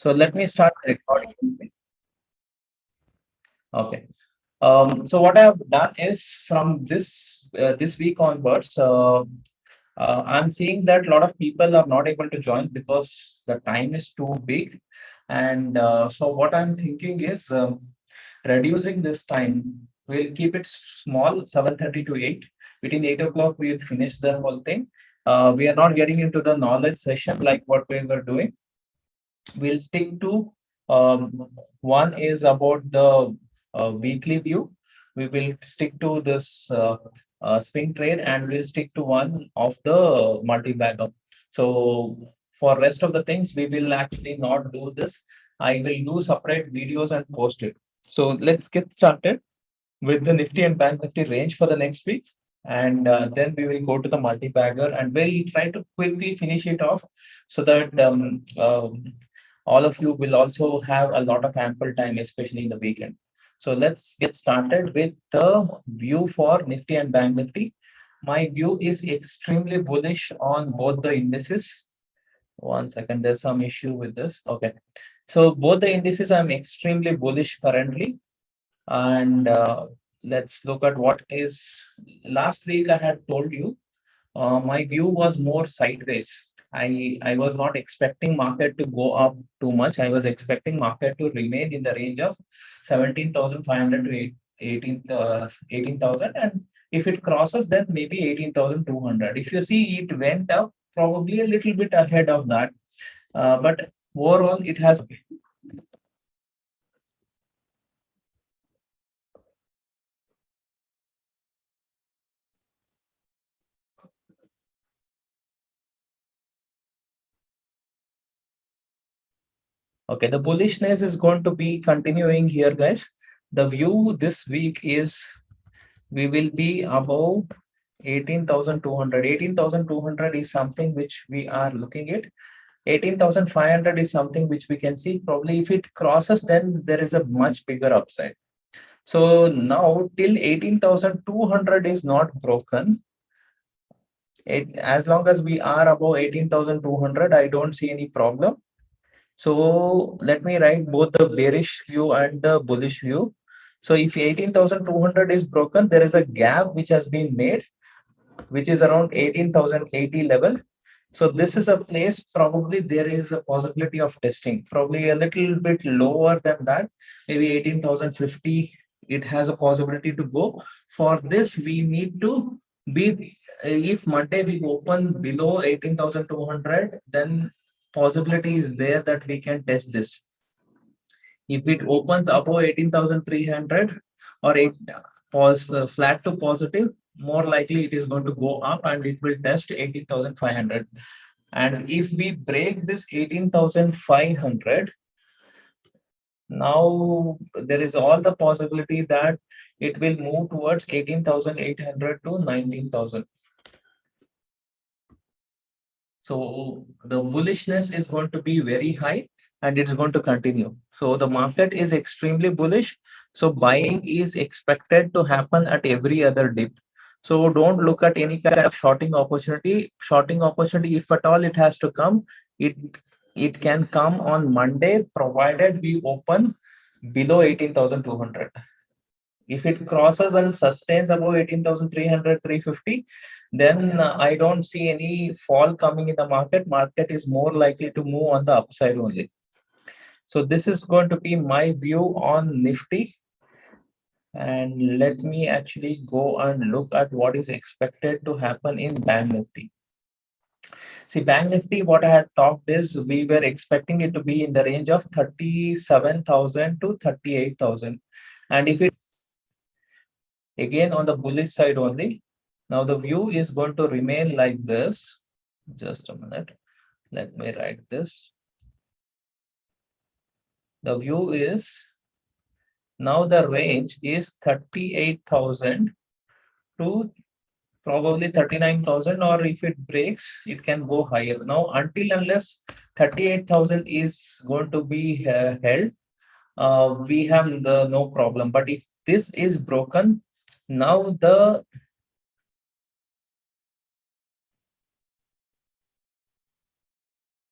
So let me start the recording. Okay. So what I have done is from this week onwards, I'm seeing that a lot of people are not able to join because the time is too big, and so what I'm thinking is reducing this time. We'll keep it small, 7:30 to 8. Between 8 o'clock, we will finish the whole thing. We are not getting into the knowledge session like what we were doing. We'll stick to one is about the weekly view. We will stick to this swing trade and we'll stick to one of the multi-bagger. So for rest of the things, we will actually not do this. I will do separate videos and post it. So let's get started with the Nifty and Bank Nifty range for the next week. And then we will go to the multi-bagger and we'll try to quickly finish it off so that all of you will also have a lot of ample time, especially in the weekend. So let's get started with the view for Nifty and Bank Nifty. My view is extremely bullish on both the indices. One second, there's some issue with this. Okay. So both the indices I'm extremely bullish currently. And let's look at what is last week I had told you my view was more sideways. I was not expecting market to go up too much. I was expecting market to remain in the range of 17,500 to 18,000. And if it crosses, then maybe 18,200. If you see, it went up probably a little bit ahead of that. But overall, it has. Okay, the bullishness is going to be continuing here, guys. The view this week is we will be above 18,200. 18,200 is something which we are looking at. 18,500 is something which we can see. Probably if it crosses, then there is a much bigger upside. So now till 18,200 is not broken. As long as we are above 18,200, I don't see any problem. So let me write both the bearish view and the bullish view. So if 18,200 is broken, there is a gap which has been made, which is around 18,080 level. So this is a place probably there is a possibility of testing, probably a little bit lower than that, maybe 18,050. It has a possibility to go. For this, we need to be, if Monday we open below 18,200, then possibility is there that we can test this. If it opens above 18,300 or it flat to positive, more likely it is going to go up and it will test 18,500. And if we break this 18,500, now there is all the possibility that it will move towards 18,800 to 19,000. So the bullishness is going to be very high and it's going to continue. So the market is extremely bullish. So buying is expected to happen at every other dip. So don't look at any kind of shorting opportunity. Shorting opportunity, if at all it has to come, it it can come on Monday, provided we open below 18,200. If it crosses and sustains above 18,300, 350, then I don't see any fall coming in the market. Market is more likely to move on the upside only. So this is going to be my view on Nifty. And let me actually go and look at what is expected to happen in Bank Nifty. See, Bank Nifty, what I had talked is we were expecting it to be in the range of 37,000 to 38,000. And if it again on the bullish side only, now the view is going to remain like this. Just a minute. Let me write this. The view is now the range is 38,000 to probably 39,000, or if it breaks, it can go higher. Now, until unless 38,000 is going to be held, we have no problem. But if this is broken, now the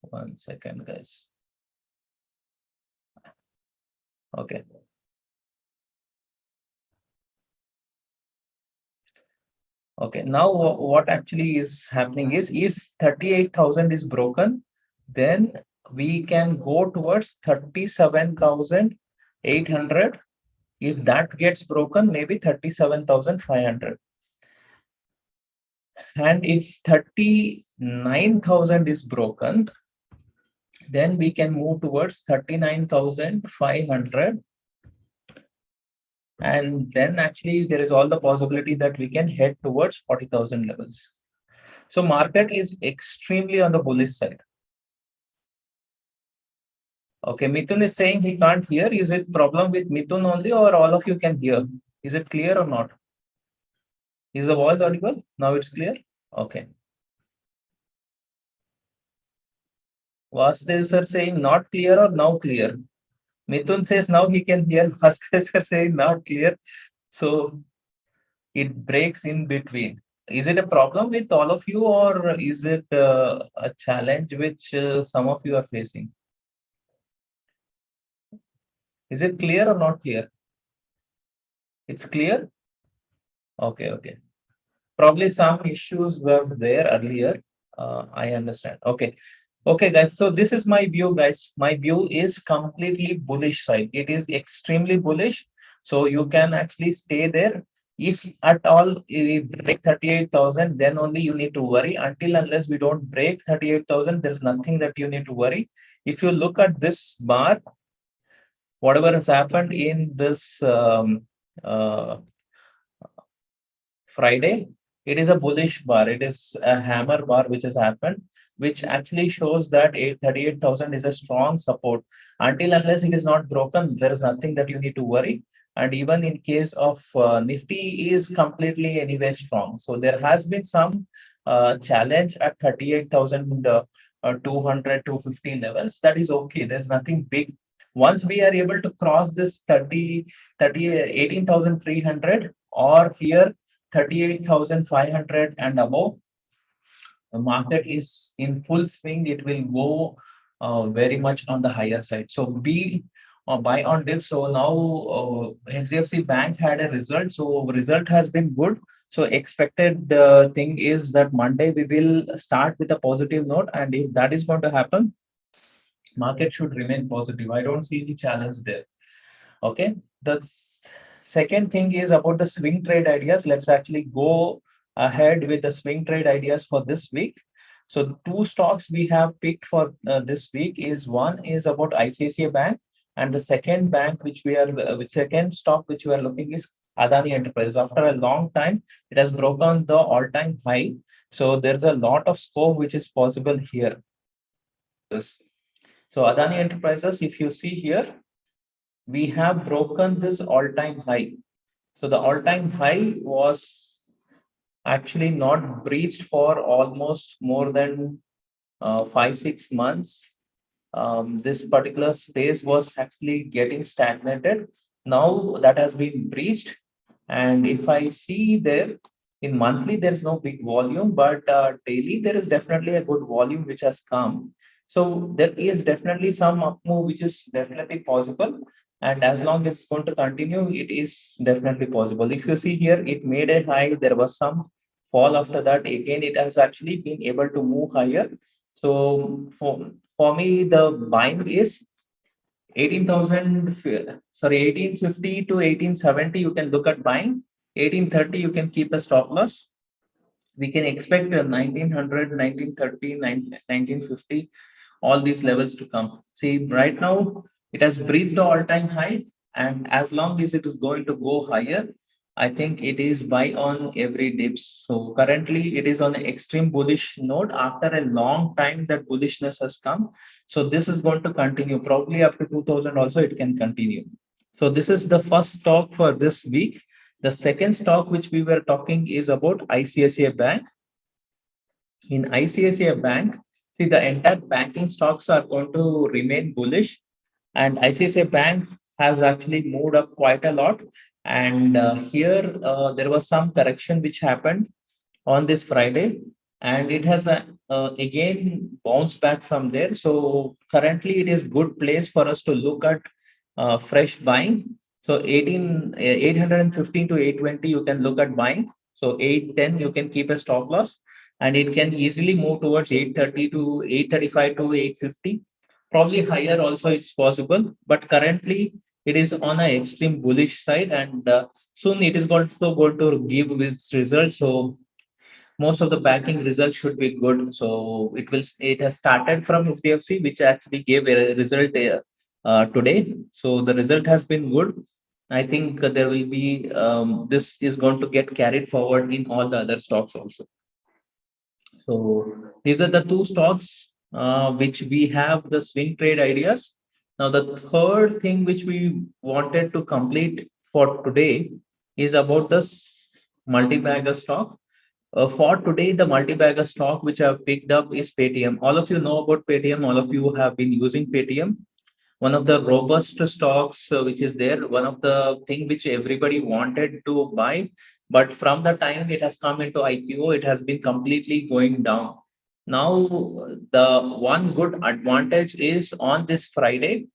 one second, guys. Okay. Okay. Now what actually is happening is if 38,000 is broken, then we can go towards 37,800. If that gets broken, maybe 37,500. And if 39,000 is broken, then we can move towards 39,500. And then actually there is all the possibility that we can head towards 40,000 levels. So market is extremely on the bullish side. Okay, Mithun is saying he can't hear. Is it problem with Mithun only or all of you can hear? Is it clear or not? Is the voice audible? Now it's clear? Okay. Vasudev sir saying not clear or now clear? Mithun says now he can hear. Vasudev sir saying not clear. So it breaks in between. Is it a problem with all of you or is it a challenge which some of you are facing? Is it clear or not clear? It's clear? Okay, okay. Probably some issues was there earlier. I understand. Okay. Okay, guys. So this is my view, guys. My view is completely bullish side. It is extremely bullish. So you can actually stay there. If at all we break 38,000, then only you need to worry. Until unless we don't break 38,000, there's nothing that you need to worry. If you look at this bar, whatever has happened in this uh, Friday, it is a bullish bar. It is a hammer bar which has happened, which actually shows that 38,000 is a strong support. Until unless it is not broken, there is nothing that you need to worry. And even in case of Nifty is completely anyway strong. So there has been some challenge at 38,000 200, 250 levels. That is okay. There's nothing big. Once we are able to cross this 18,300 or here 38,500 and above, the market is in full swing. It will go very much on the higher side. So be buy on dip. So now HDFC Bank had a result. So result has been good. So expected thing is that Monday we will start with a positive note, and if that is going to happen, market should remain positive. I don't see the challenge there. Okay. The second thing is about the swing trade ideas. Let's actually go ahead with the swing trade ideas for this week. So two stocks we have picked for this week is one is about ICICI Bank, and the second bank which we are which second stock which we are looking is Adani Enterprises. After a long time, it has broken the all-time high. So there's a lot of scope which is possible here. This. So Adani Enterprises, if you see here, we have broken this all-time high. So the all-time high was actually not breached for almost more than 5, 6 months. This particular space was actually getting stagnated. Now that has been breached. And if I see there in monthly, there is no big volume, but daily there is definitely a good volume which has come. So there is definitely some up move which is definitely possible. And as long as it's going to continue, it is definitely possible. If you see here, it made a high, there was some fall after that. Again, it has actually been able to move higher. So for me, the buying is 18,000, sorry, 1850 to 1870, you can look at buying. 1830, you can keep a stop loss. We can expect 1900, 1930, 1950, all these levels to come. See, right now, it has breached the all-time high, and as long as it is going to go higher, I think it is buy on every dips. So currently, it is on an extreme bullish note. After a long time, that bullishness has come. So this is going to continue. Probably after 2000 also, it can continue. So this is the first stock for this week. The second stock which we were talking is about ICICI Bank. In ICICI Bank, see the entire banking stocks are going to remain bullish, and ICICI Bank has actually moved up quite a lot. And here there was some correction which happened on this Friday, and it has again bounced back from there. So currently, it is good place for us to look at fresh buying. So 815 to 820, you can look at buying. So 810, you can keep a stop loss, and it can easily move towards 830 to 835 to 850. Probably higher also it's possible, but currently it is on an extreme bullish side, and soon it is also going to give its results. So most of the banking results should be good. So it has started from HDFC, which actually gave a result today. So the result has been good. I think there will be this is going to get carried forward in all the other stocks also. So these are the two stocks which we have the swing trade ideas. Now the third thing which we wanted to complete for today is about this multi-bagger stock. For today, the multi-bagger stock which I've picked up is Paytm. All of you know about Paytm. All of you have been using Paytm. One of the robust stocks which is there. One of the thing which everybody wanted to buy, but from the time it has come into IPO, it has been completely going down. Now, the one good advantage is on this Friday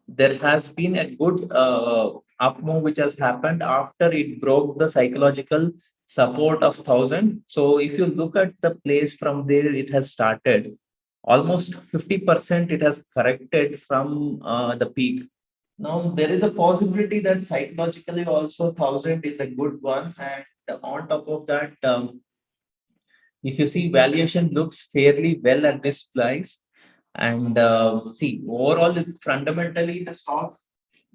there has been a good up move which has happened after it broke the psychological support of 1000. So if you look at the place from there it has started almost 50%, it has corrected from the peak. Now there is a possibility that psychologically also 1000 is a good one, and on top of that, if you see valuation looks fairly well at this price, and see, overall, fundamentally, the stock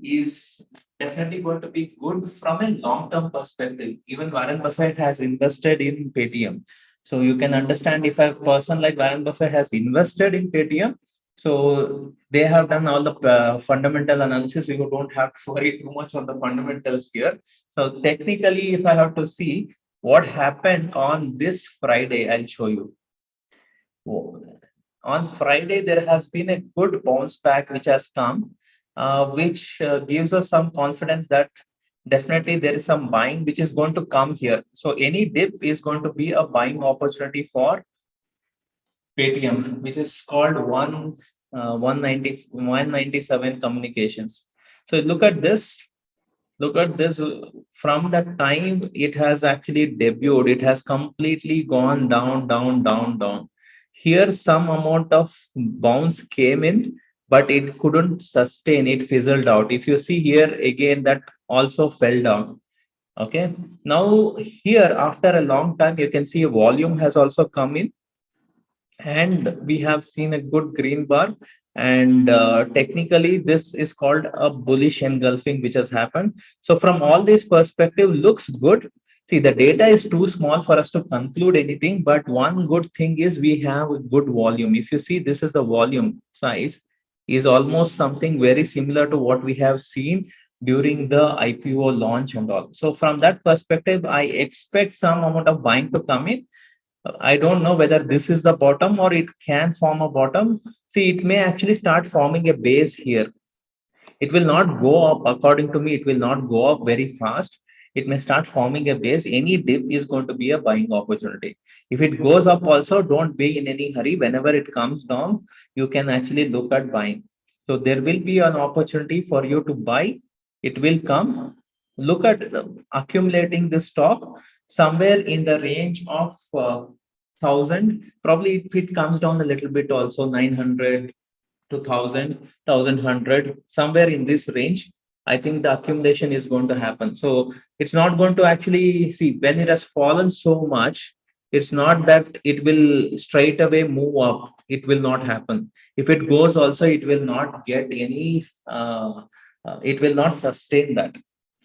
is definitely going to be good from a long-term perspective. Even Warren Buffett has invested in Paytm. So you can understand if a person like Warren Buffett has invested in Paytm, so they have done all the fundamental analysis. We don't have to worry too much on the fundamentals here. So technically, if I have to see what happened on this Friday, I'll show you. On Friday, there has been a good bounce back which has come, which gives us some confidence that definitely there is some buying which is going to come here. So any dip is going to be a buying opportunity for Paytm, which is called 197 communications. So look at this. Look at this. From the time it has actually debuted, it has completely gone down, down, down, down. Here, some amount of bounce came in, but it couldn't sustain. It fizzled out. If you see here again, that also fell down. Okay. Now here, after a long time, you can see a volume has also come in, and we have seen a good green bar, and technically this is called a bullish engulfing which has happened. So from all this perspective looks good. See, the data is too small for us to conclude anything, but one good thing is we have a good volume. If you see, this is the volume size is almost something very similar to what we have seen during the IPO launch and all. So from that perspective, I expect some amount of buying to come in. I don't know whether this is the bottom or it can form a bottom. See, it may actually start forming a base here. It will not go up, according to me, it will not go up very fast. It may start forming a base. Any dip is going to be a buying opportunity. If it goes up also, don't be in any hurry. Whenever it comes down, you can actually look at buying. So there will be an opportunity for you to buy. It will come. Look at accumulating the stock somewhere in the range of 1000. Probably if it comes down a little bit also 900 to 1000, somewhere in this range, I think the accumulation is going to happen. So it's not going to actually see when it has fallen so much. It's not that it will straight away move up. It will not happen. If it goes also, it will not get any, it will not sustain that.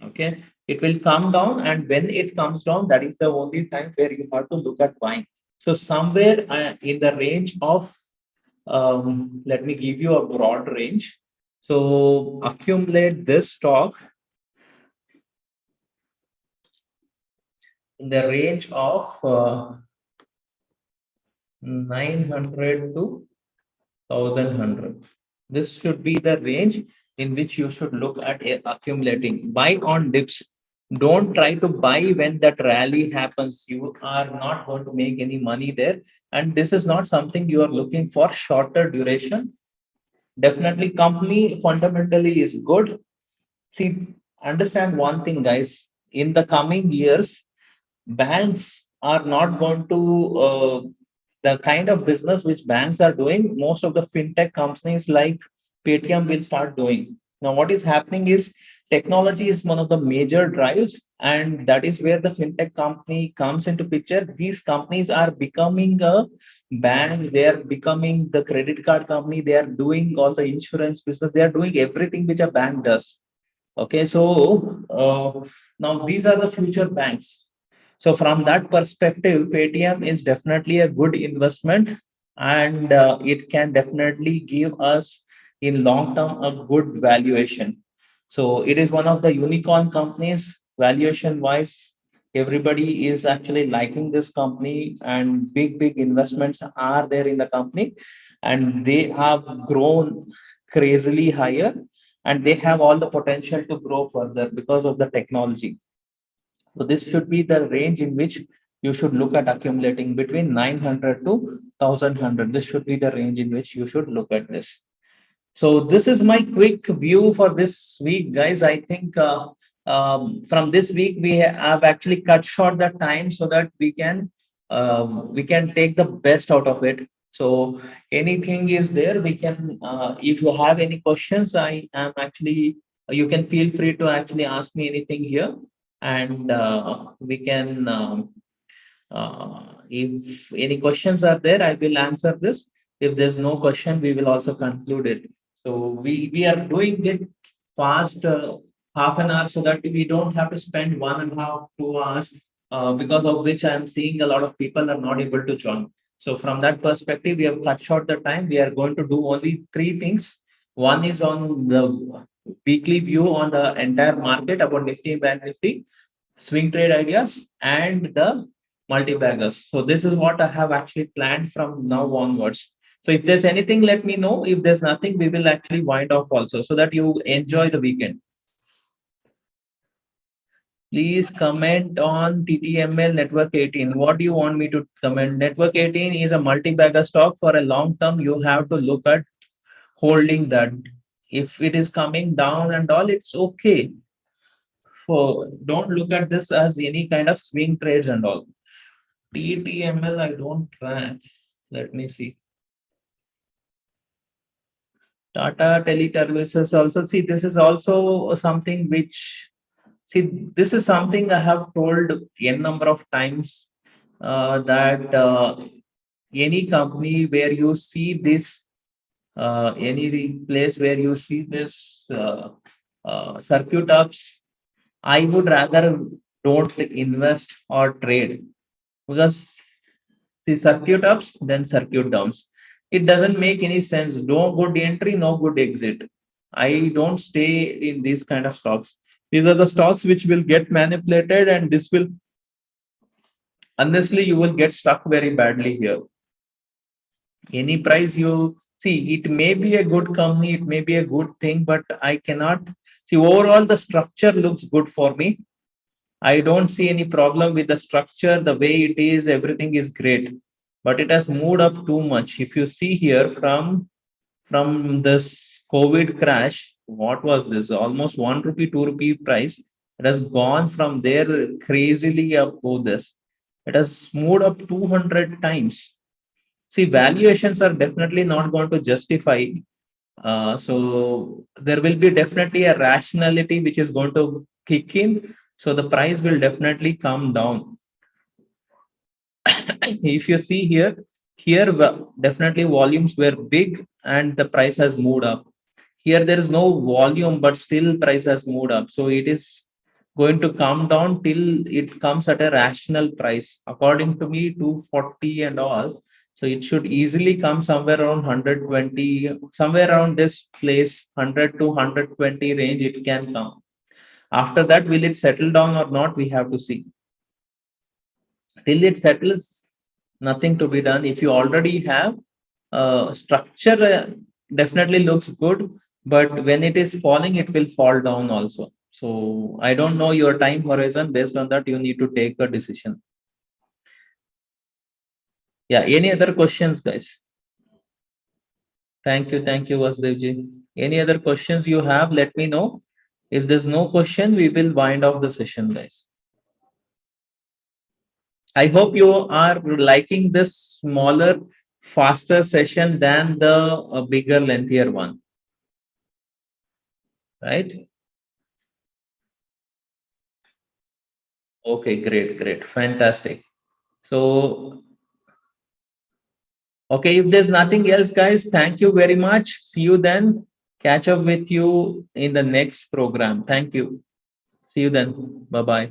Okay. It will come down, and when it comes down, that is the only time where you have to look at buying. So somewhere in the range of let me give you a broad range. So accumulate this stock in the range of 900 to 1100. This should be the range in which you should look at accumulating. Buy on dips. Don't try to buy when that rally happens. You are not going to make any money there. And this is not something you are looking for shorter duration. Definitely, company fundamentally is good. See, understand one thing, guys. In the coming years, banks are not going to the kind of business which banks are doing. Most of the fintech companies like Paytm will start doing. Now, what is happening is technology is one of the major drives, and that is where the fintech company comes into picture. These companies are becoming banks. They are becoming the credit card company. They are doing all the insurance business. They are doing everything which a bank does. Okay, so now these are the future banks. So from that perspective, Paytm is definitely a good investment, and it can definitely give us in long term a good valuation. So it is one of the unicorn companies valuation wise. Everybody is actually liking this company, and big investments are there in the company, and they have grown crazily higher, and they have all the potential to grow further because of the technology. So this should be the range in which you should look at accumulating between 900 to 1100. This should be the range in which you should look at this. So this is my quick view for this week, guys. I think from this week we have actually cut short the time so that we can take the best out of it. So anything is there, we can. If you have any questions, I am actually. You can feel free to actually ask me anything here, and we can. If any questions are there, I will answer this. If there's no question, we will also conclude it. So we are doing it fast, half an hour, so that we don't have to spend 1.5, 2 hours, because of which I'm seeing a lot of people are not able to join. So from that perspective, we have cut short the time. We are going to do only three things. One is on the weekly view on the entire market about Nifty and Bank Nifty, swing trade ideas, and the multi-baggers. So this is what I have actually planned from now onwards. So if there's anything, let me know. If there's nothing, we will actually wind off also so that you enjoy the weekend. Please comment on TTML Network 18. What do you want me to comment? Network 18 is a multi-bagger stock for a long term. You have to look at holding that. If it is coming down and all, it's okay. So don't look at this as any kind of swing trades and all. TTML, I don't track. Let me see. Tata Teleservices also. See, this is also something which, see, this is something I have told n number of times, that any company where you see this, any place where you see this circuit ups, I would rather don't invest or trade, because see, circuit ups, then circuit downs. It doesn't make any sense. No good entry, no good exit. I don't stay in these kind of stocks. These are the stocks which will get manipulated, and this will, honestly, you will get stuck very badly here. Any price you see, it may be a good company, it may be a good thing, but I cannot see overall the structure looks good for me. I don't see any problem with the structure, the way it is, everything is great. But it has moved up too much. If you see here from this COVID crash, what was this? Almost 1 rupee, 2 rupee price. It has gone from there crazily up to this. It has moved up 200 times. See, valuations are definitely not going to justify. So there will be definitely a rationality which is going to kick in. So the price will definitely come down. If you see here, definitely volumes were big and the price has moved up. Here there is no volume, but still price has moved up. So it is going to come down till it comes at a rational price. According to me, 240 and all. So it should easily come somewhere around 120, somewhere around this place, 100 to 120 range, it can come. After that, will it settle down or not? We have to see. Till it settles, nothing to be done. If you already have structure, definitely looks good, but when it is falling, it will fall down also. So I don't know your time horizon. Based on that, you need to take a decision. Yeah. Any other questions, guys? Thank you, Vasudevji. Any other questions you have, let me know. If there's no question, we will wind off the session, guys. I hope you are liking this smaller, faster session than the bigger, lengthier one, right? Okay, great, great, fantastic. So, okay, if there's nothing else, guys, thank you very much. See you then. Catch up with you in the next program. Thank you. See you then. Bye bye.